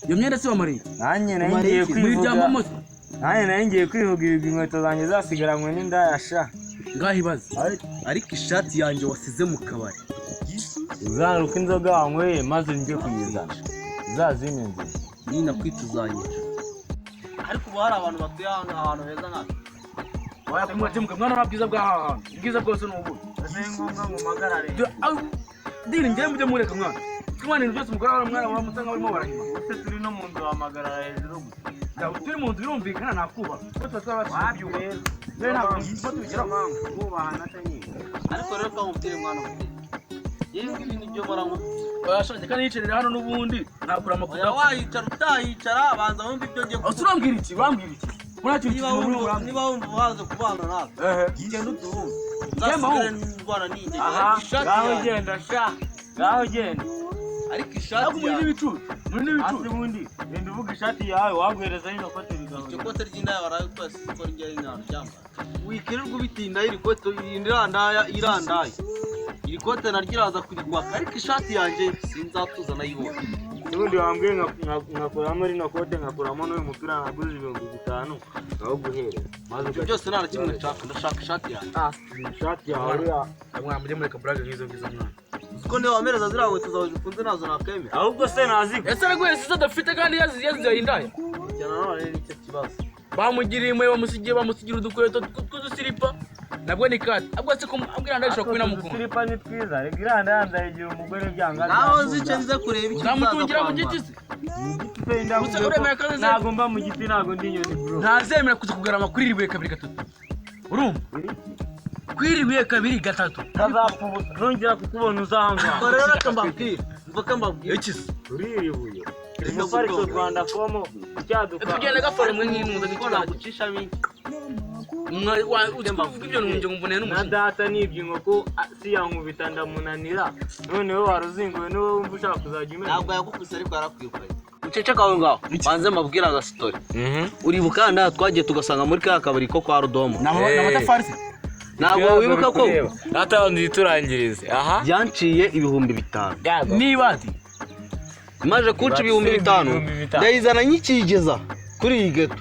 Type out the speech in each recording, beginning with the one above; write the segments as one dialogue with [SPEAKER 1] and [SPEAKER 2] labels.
[SPEAKER 1] Iyo myenda si wa Marie.
[SPEAKER 2] Nanjye ngiye kwivuga. Nanjye ngiye kwivuga inkweto zanjye zasigaranywe n'indayasha.
[SPEAKER 1] Ngahibaze. Ariko ishati yanjye wasize mu kabari.
[SPEAKER 2] Uzaruka inzoga wanyweye maze njye kuyizana. Zazimenze.
[SPEAKER 1] Ni nakwituzanye.
[SPEAKER 3] Ariko ubu hari abantu batuye ahantu heza nk'aho.
[SPEAKER 1] Waya kumwatemuka mwana nabwiza bwa haha. Bwiza bwose n'ubu.
[SPEAKER 2] Ese ngombwa mu magarare.
[SPEAKER 1] Dini njye mujye mureka mwana. Kumwana ibyo mukora mwana wa musanga barimo barahima.
[SPEAKER 2] Ese turi no mu nzu wamagarara hejuru.
[SPEAKER 1] Turi mu nzu birumvikana nakuba. Bose twabashyira
[SPEAKER 2] rero.
[SPEAKER 1] Rero ntabwo tugira mpamvu.
[SPEAKER 2] Kubahana atanye.
[SPEAKER 3] Ariko rero twamubwire mwana muti. Yewe ibintu byo barangu.
[SPEAKER 1] Washanje kandi yicerera hano nubundi nakura amakuru.
[SPEAKER 3] Oya wayicara utayicara abanza wumva ibyo ngiye.
[SPEAKER 1] Urambwira iki? Bambwira iki? Muracyo
[SPEAKER 3] niba wumva uhaze kubana nawe. Igenda utubu. Zasigara n'indwara ninjye.
[SPEAKER 2] Ngaho genda sha. Ngaho genda.
[SPEAKER 3] Ariko ishati
[SPEAKER 1] yawe n'ibicu.
[SPEAKER 2] Ati bundi wenda uvuga ishati yawe waguhereza ino kote rigaho.
[SPEAKER 3] Icyo kote ry'indaya waraye twese ko njye n'aho cyamba. Wikirirwa bitinda iri kote irandaya irandaye. Iri kote naryo kurigwa ariko ishati yanjye sinzatuza nayibonye.
[SPEAKER 2] Ubundi wambwiye ngakuramo rino kote ngakuramo n'uyu mupira naguze 5,000 nawo guhereza.
[SPEAKER 3] Maze byose nta kimwe nshaka ndashaka ishati yanjye.
[SPEAKER 2] Ishati yawe ya
[SPEAKER 1] mwana mujye mureka brage nk'izo mwana.
[SPEAKER 3] Uko ne wamereza zira we tuzazifunze nazo nakeme.
[SPEAKER 2] Ahubwo se naziko.
[SPEAKER 1] Ese araguye sisa dafite kandi yaziye indaya.
[SPEAKER 3] Cyana none nicyo kibazo.
[SPEAKER 1] Bamugiriye imwe bamusigira udukweto tw'udusiripa. Nabwo ni kati. Abwo se ko ambwira ndashaka kubina mukuru.
[SPEAKER 2] Udusiripa ni twiza. Regiranda yanza igihe umugore byanga.
[SPEAKER 3] Naho nzice nze kureba iki kizaza.
[SPEAKER 1] Namutungira mu giti se.
[SPEAKER 2] Ntago mba mu giti ntago ndi nyoni bro.
[SPEAKER 1] Ntazemera kuza kugarama kuri ribuye 2-3. Urumva? Kwiribuye 2-3.
[SPEAKER 2] Kazapfuba nongera kukubona uzanga.
[SPEAKER 3] Rero nakambabwira. Mvuka mbabwira.
[SPEAKER 1] Iki se?
[SPEAKER 2] Uriribuye. Umufari cyo Rwanda komo cyaduka.
[SPEAKER 1] Tugenda gafara mwe nk'intuza
[SPEAKER 3] Ndikona gucisha mingi.
[SPEAKER 1] Ibyo nunje ngumbone n'umushyi.
[SPEAKER 2] Na data nibye inkoko si yankubita ndamunanira. Noneho waruzinguwe niwe wumva ushaka kuzajya umenya.
[SPEAKER 3] Ntabwo yagukubise ariko yarakwirukaye. Ucece kawe ngaho. Banze mabwira ga story. Uribuka nda twagiye tugasanga muri ka kabari ko kwa Rudomo.
[SPEAKER 1] N'amatafari se.
[SPEAKER 3] Ntabwo wibuka ko
[SPEAKER 2] data nziturangirize. Aha.
[SPEAKER 3] Yanciye 5,000.
[SPEAKER 1] Nibati.
[SPEAKER 3] Maje kuca 5,000. Ndayizana nyikigeza kuri iyi geto.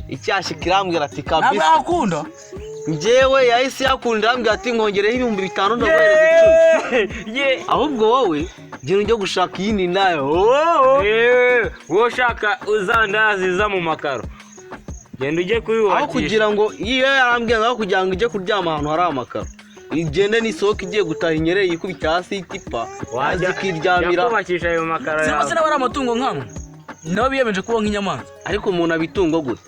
[SPEAKER 3] Icyashye kirambwira ati kabisa.
[SPEAKER 1] Ntabwo akunda.
[SPEAKER 3] Njewe yahise yakunda ambwira ati nkongereho 5,000 ndaguhereza 10. Ahubwo wowe gira njye gushaka yindi nayo.
[SPEAKER 2] Wo shaka uzandaziza mu makaro. Genda ujye kuyubakisha.
[SPEAKER 3] Aho kugira ngo iyo yarambwiye ngaho kugira ngo ujye kuryama ahantu hari amakaro. Igende nisohoka igiye gutaha inyereye ikubita hasi itipa. Waje kiryamira.
[SPEAKER 2] Yakubakisha ayo makaro yawe.
[SPEAKER 1] Sina bari amatungo nkamwe. Nabo biyemeje kuba nk'inyamanza.
[SPEAKER 3] Ariko umuntu abitungo gute?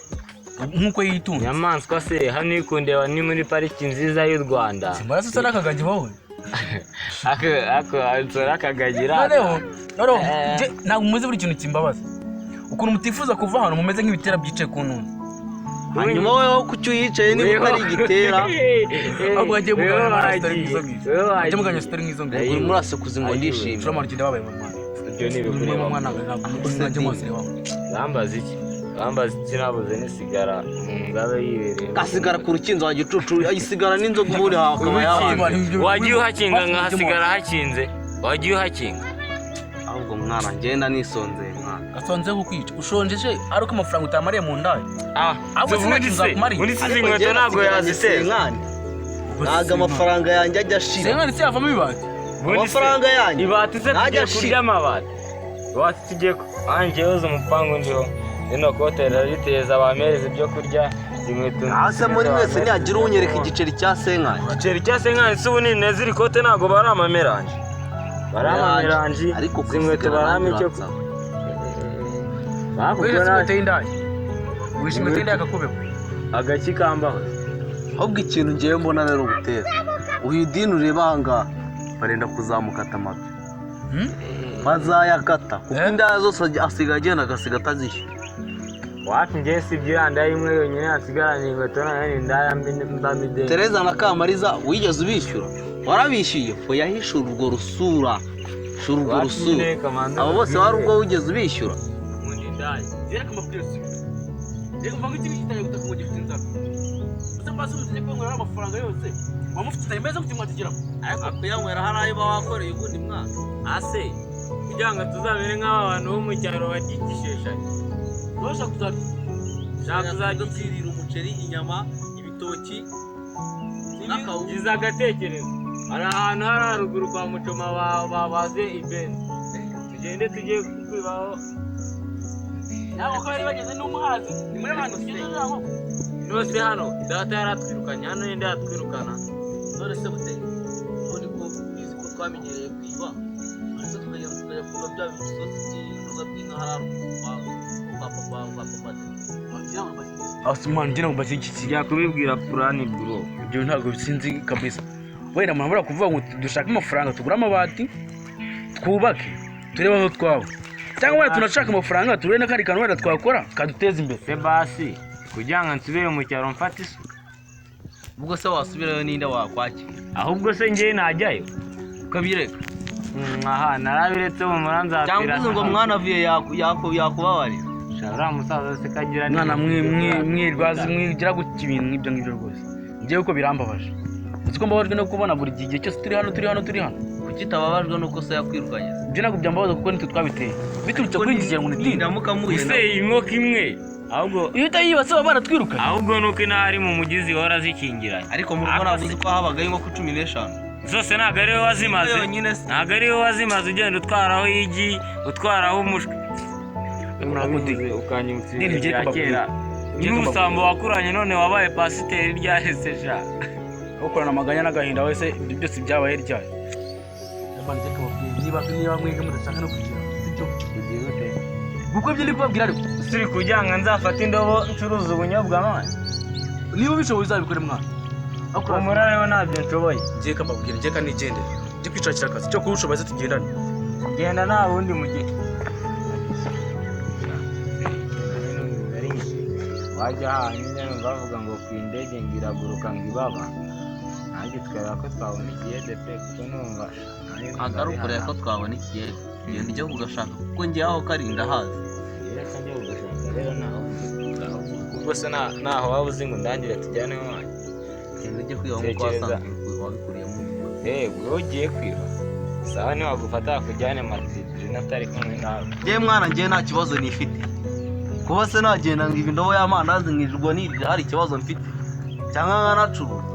[SPEAKER 1] Nkuko yitunga.
[SPEAKER 2] Inyamaswa se hano ikundeba ni muri pariki nziza y'u Rwanda.
[SPEAKER 1] Simbara se nakagagi wowe.
[SPEAKER 2] Ansora kagagira.
[SPEAKER 1] Noneho ntabwo muzi buri kintu kimbabaza. Ukuntu mutifuza kuva hano mumeze nk'ibitera byicaye ku ntunzi.
[SPEAKER 3] Hanyuma wowe kucyo yicaye niba ari igitera.
[SPEAKER 1] Ahubwo agiye mugana story nk'izo. Agiye mugana story nk'izo.
[SPEAKER 3] Uri murase kuzingo ndishimye.
[SPEAKER 1] Shura marigenda babaye mwana.
[SPEAKER 2] Ibyo ni bikureba
[SPEAKER 1] mwana ntabwo najye mwasire wawe.
[SPEAKER 2] Bambaza iki? Bambaza iki nabuze nisigara ngabe yibereye.
[SPEAKER 3] Kasigara ku rukinzo wa gicucu ayisigara n'inzoga muri hakaba yawe.
[SPEAKER 2] Wagiye uhakinga ngahasigara hakinze. Wagiye uhakinga.
[SPEAKER 3] Ahubwo mwana ngenda nisonzeye mwana.
[SPEAKER 1] Gasonze kukwica. Ushonjeje ari uko amafaranga utamariye mu ndaye.
[SPEAKER 2] Ahubwo sinza kumari. Muri sizi inkweto ntabwo yaziseza.
[SPEAKER 3] Naga amafaranga yanjye ajya ashira.
[SPEAKER 1] Senkani se yavamo ibibati.
[SPEAKER 3] Amafaranga yanjye.
[SPEAKER 2] Ibati se tugiye kurya amabati. Ibati tugiye anje yoza umupango ndiho. Ino kote riteza abamereza ibyo kurya. Inkweto.
[SPEAKER 3] Ase muri mwese ntiyagira unyereka igiceri cya senkani.
[SPEAKER 2] Igiceri cya senkani se ubuni neza iri kote ntabwo bari amameranje. Baramameranje.
[SPEAKER 3] Ariko
[SPEAKER 2] inkweto barama icyo.
[SPEAKER 1] Bakubwira ko teyindaye. Wishimye teyindaye akakubeko.
[SPEAKER 2] Agaki kambaho.
[SPEAKER 3] Ahubwo ikintu ngiye mbona rero gutera. Uyu dini ureba hanga barenda kuzamukata amafi. Bazayakata kuko indaya zose asigaye agenda agasiga atazishyura.
[SPEAKER 2] Wapi ngiye si byiranda imwe yonyine asigaranye inkweto nayo indaya mbamide.
[SPEAKER 3] Tereza na Kamariza wigeze ubishyura? Warabishyuye fo yahishura urwo rusura. Shura urwo rusura. Abo bose wari ubwo wigeze ubishyura?
[SPEAKER 2] Mundi indaya.
[SPEAKER 1] Reka mabwire si. Reka mvuga iki kitanye gutaka mu gifite inzara. Uzabaza umutse ko ngora amafaranga yose. Wamufite imeze kutimwatigiramo.
[SPEAKER 3] Ariko yanywera harayo bawakoreye ubundi mwana.
[SPEAKER 2] Ase kugira ngo tuzabere nk'aba bantu bo mu cyaro bagikisheshanya.
[SPEAKER 1] urashaka kuzarya
[SPEAKER 2] Shaka uzajya
[SPEAKER 3] Uzirira umuceri, inyama, ibitoki n'akawunga.
[SPEAKER 2] ugize agatekerezo. Hari ahantu hari haruguru kwa Mucoma babaze ibeni. Tugende tujye kwibaho.
[SPEAKER 1] nawe ko bari bageze n'umuhazi ni muri abantu tugeze aho
[SPEAKER 2] Nose hano data yaratwirukanye, hano yenda yatwirukana.
[SPEAKER 3] None se bute none ko bizi ko twamenyereye kwiba ndetse tukajya kuba bya bisosi by'intuza by'inka hararo kwa papa
[SPEAKER 1] Osman njye ntabwo mbaze iki
[SPEAKER 2] Kijya kubibwira Purani bro.
[SPEAKER 1] ibyo ntabwo bisinzi kabisa wenda murabura kuvuga ngo dushaka amafaranga tugura amabati twubake turebe aho twaba cyangwa wenda tunashaka amafaranga turebe n'akandi kantu wenda twakora kaduteza imbere
[SPEAKER 2] Sebasi kugira ngo nsubire mu cyaro mfate isu.
[SPEAKER 3] ubwo se wasubirayo ninde wakwakira
[SPEAKER 2] Ahubwo se njye najyayo.
[SPEAKER 3] ukabireka
[SPEAKER 2] Aha narabiretse mu muranza
[SPEAKER 3] cyangwa uzi ngo mwana avuye yakubabarira
[SPEAKER 2] Shabra musaza se kagira ni.
[SPEAKER 1] mwana mwirwazi mwigira gutya ibintu nk'ibyo ngibyo rwose njyewe uko birambabaje uzi ko mbabajwe no kubona buri gihe cyose turi hano
[SPEAKER 3] kuki utababajwe nuko se yakwirukanye
[SPEAKER 1] ibyo ntabwo byambabaza kuko nitwe twabiteye biturutse kuri iki gihe ngo nitinde
[SPEAKER 3] ndamuka muhuye
[SPEAKER 2] Use inkoko imwe. Ahubwo
[SPEAKER 1] iyo utayibase baba baratwirukanye
[SPEAKER 2] ahubwo nuko inahari mu mugizi hora zikingiranye.
[SPEAKER 3] ariko mu rugo navuze ko habagayo inkoko 15
[SPEAKER 2] Zose ntabwo ari wowe wazimaze.
[SPEAKER 3] yonyine se
[SPEAKER 2] Ntabwo ari wowe wazimaze ugenda utwaraho igi, utwaraho umushwi. Murabivuze ukanyibutsa
[SPEAKER 1] Nini
[SPEAKER 2] ibintu bya kera. N'umusambo wakuranye none wabaye pasiteri ryahise sha.
[SPEAKER 1] ukorana amaganya n'agahinda wese ibyo byose byabaye ryari niba mwege mudashaka no kugira ibyo
[SPEAKER 2] Kugira ute?
[SPEAKER 1] kuko ibyo ndi kubabwira ariko
[SPEAKER 2] Turi kugira ngo nzafate indobo ncuruza ubunyobwa mwana.
[SPEAKER 1] niba ubishoboye uzabikore mwana
[SPEAKER 2] Umurare we ntabyo nshoboye.
[SPEAKER 1] ngiye kababwira ngiye kanigendera njye kwicakira akazi cyo kuba ushoboye tugendane
[SPEAKER 2] Genda nta wundi mugihe. Wajya hanyuma bavuga ngo ku indege ngo iraguruka ngo ibaba. Nanjye twera ko twabona ikiyede pe kuko numva.
[SPEAKER 3] agarukureye ko twabona ikiyede genda ujye kugashaka kuko ngiye aho karinda hazi
[SPEAKER 2] Reka njye kugashaka rero naho. Ubwo se naho waba uzi ngo ndangire tujyane mwana.
[SPEAKER 3] genda ujye kwiba nk'uko wasanzwe wabikuriyemo
[SPEAKER 2] Wowe ugiye kwiba. Sawa niwagufata kujyane matidiri natari kumwe nawe.
[SPEAKER 3] njyewe mwana njyewe nta kibazo nifite kuba se nagenda ngo ibi ndobo y'amandazi nkirirwa nirira hari ikibazo mfite cyangwa nkanacuruza